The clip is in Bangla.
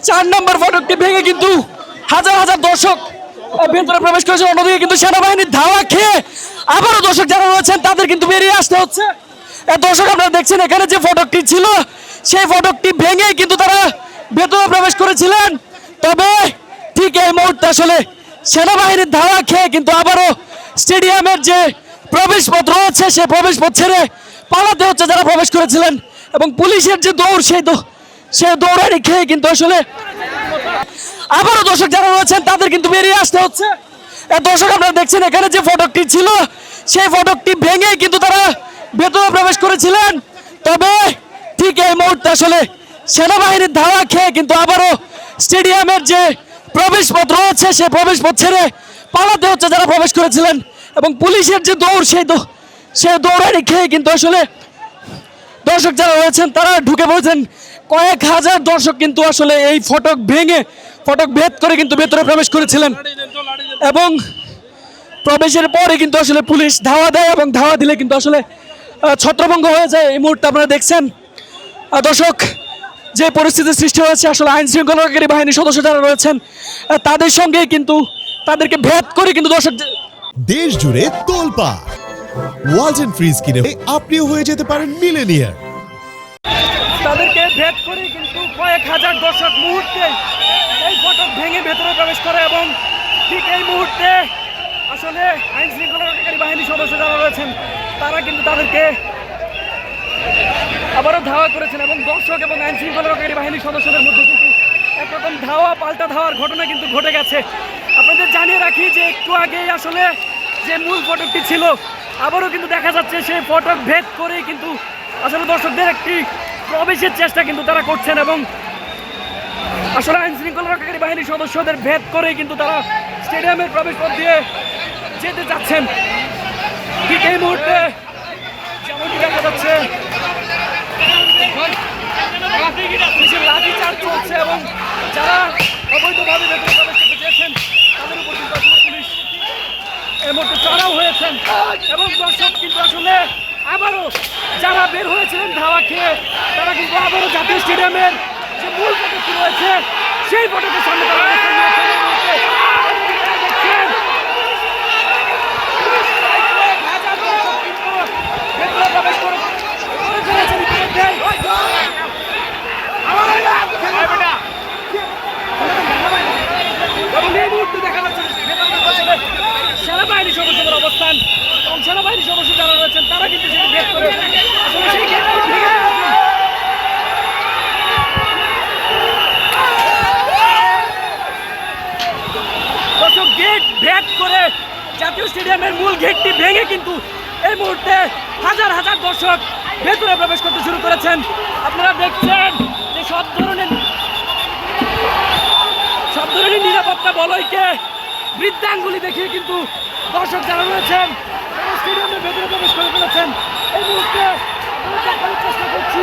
4 নম্বর ফটকটি ভেঙে কিন্তু হাজার হাজার দর্শক ভেতরে প্রবেশ করেছে। অন্যদিকে কিন্তু সেনাবাহিনীর ধাওয়া খেয়ে আবারও দর্শক যারা রয়েছেন তাদের কিন্তু বেরিয়ে আসতে হচ্ছে। দর্শক আপনারা দেখছেন এখানে যে ফটকটি ছিল সেই ফটকটি ভেঙে কিন্তু তারা ভেতরে প্রবেশ করেছিলেন। তবে ঠিক এই মুহূর্তে আসলে সেনাবাহিনীর ধাওয়া খেয়ে কিন্তু আবারও স্টেডিয়ামের যে প্রবেশ পথ রয়েছে সেই প্রবেশ পথ ছেড়ে পালাতে হচ্ছে যারা প্রবেশ করেছিলেন। এবং পুলিশের যে দৌড় সেই দৌড়ানি খেয়ে কিন্তু আসলে আবারও দর্শক যারা রয়েছেন তাদের কিন্তু বেরিয়ে আসতে হচ্ছে। দর্শক আপনারা দেখছেন এখানে যে ফটকটি ছিল সেই ফটকটি ভেঙে কিন্তু তারা ভেতরে প্রবেশ করেছিলেন। তবে ঠিক এই মুহূর্তে আসলে সেনাবাহিনীর ধাওয়া খেয়ে কিন্তু আবারও স্টেডিয়ামের যে প্রবেশ পথ রয়েছে সেই প্রবেশ পথ ছেড়ে পালাতে হচ্ছে যারা প্রবেশ করেছিলেন। এবং পুলিশের যে দৌড় সেই দৌড়ানি খেয়ে কিন্তু আসলে দর্শক যারা রয়েছেন তারা ঢুকে পড়েছেন। কয়েক হাজার দর্শক কিন্তু আসলে এই ফটক ভেদ করে কিন্তু ভেতরে প্রবেশ করেছিলেন। এবং প্রবেশের পরে কিন্তু আসলে পুলিশ ধাওয়া দেয় এবং ধাওয়া দিলে কিন্তু আসলে ছত্রভঙ্গ হয়ে যায়। এই মুহূর্তে আপনারা দেখছেন দর্শক যে পরিস্থিতির সৃষ্টি হয়েছে আসলে আইন শৃঙ্খলাকারী বাহিনীর সদস্য যারা রয়েছেন তাদের সঙ্গে কিন্তু তাদেরকে ভেদ করে কিন্তু দর্শক দেশ জুড়ে তোলপাড় ওয়ালটন ফ্রিজ কিনে আপনিও হয়ে যেতে পারেন মিলেনিয়ার। তাদেরকে ভেদ করে কিন্তু কয়েক হাজার দর্শক মুহূর্তে এই ফটক ভেঙে ভেতরে প্রবেশ করে। এবং ঠিক এই মুহূর্তে আসলে আইন শৃঙ্খলাকারী বাহিনীর সদস্য যারা রয়েছেন তারা কিন্তু তাদেরকে আবারও ধাওয়া করেছেন। এবং দর্শক এবং আইন শৃঙ্খলাকারী বাহিনীর সদস্যদের মধ্যে কিন্তু একরকম পাল্টা ধাওয়ার ঘটনা কিন্তু ঘটে গেছে। আপনাদের জানিয়ে রাখি যে একটু আগেই আসলে যে মূল ফটকটি ছিল আবারও কিন্তু দেখা যাচ্ছে সেই ফটক ভেদ করেই কিন্তু আসলে দর্শকদের একটি প্রবেশের চেষ্টা কিন্তু তারা করছেন। এবং আসলে আইন শৃঙ্খলা রক্ষাকারী বাহিনীর সদস্যদের ভেদ করেই কিন্তু তারা স্টেডিয়ামের প্রবেশ পথ দিয়ে যেতে যাচ্ছেন। ঠিক এই মুহূর্তে যেমনটি দেখা যাচ্ছে লাঠিচার্জ চলছে এবং যারা অবৈধভাবে ভেতরে প্রবেশ করতে চেয়েছেন তাদের উপর কিন্তু আসলে পুলিশ এর মধ্যে চড়াও হয়েছেন। এবং দর্শক কিন্তু আসলে আবারও যারা বের হয়েছিলেন ধাওয়া খেয়ে তারা কিন্তু আবারও জাতীয় স্টেডিয়ামের যে মূল ফটকটি রয়েছে সেই ফটকের সামনে তারা অবস্থান নিয়েছেন। দেখা যাচ্ছে সেনাবাহিনীর সদস্যদের অবস্থান এবং সেনাবাহিনীর সদস্য যারা রয়েছেন তারা কিন্তু সেটা ভেদ করে আসলে সেই গেট ভেঙে দর্শক গেট ভেদ করে জাতীয় স্টেডিয়ামের মূল গেটটি ভেঙে কিন্তু এই মুহূর্তে হাজার হাজার দর্শক ভেতরে প্রবেশ করতে শুরু করেছেন। আপনারা দেখছেন যে সব ধরনের নিরাপত্তা বলয়কে বৃদ্ধাঙ্গুলি দেখিয়ে কিন্তু দর্শক যারা রয়েছেন স্টেডিয়ামের ভেতরে প্রবেশ করে ফেলেছেন। এই মুহূর্তে আমরা দেখানোর চেষ্টা করছি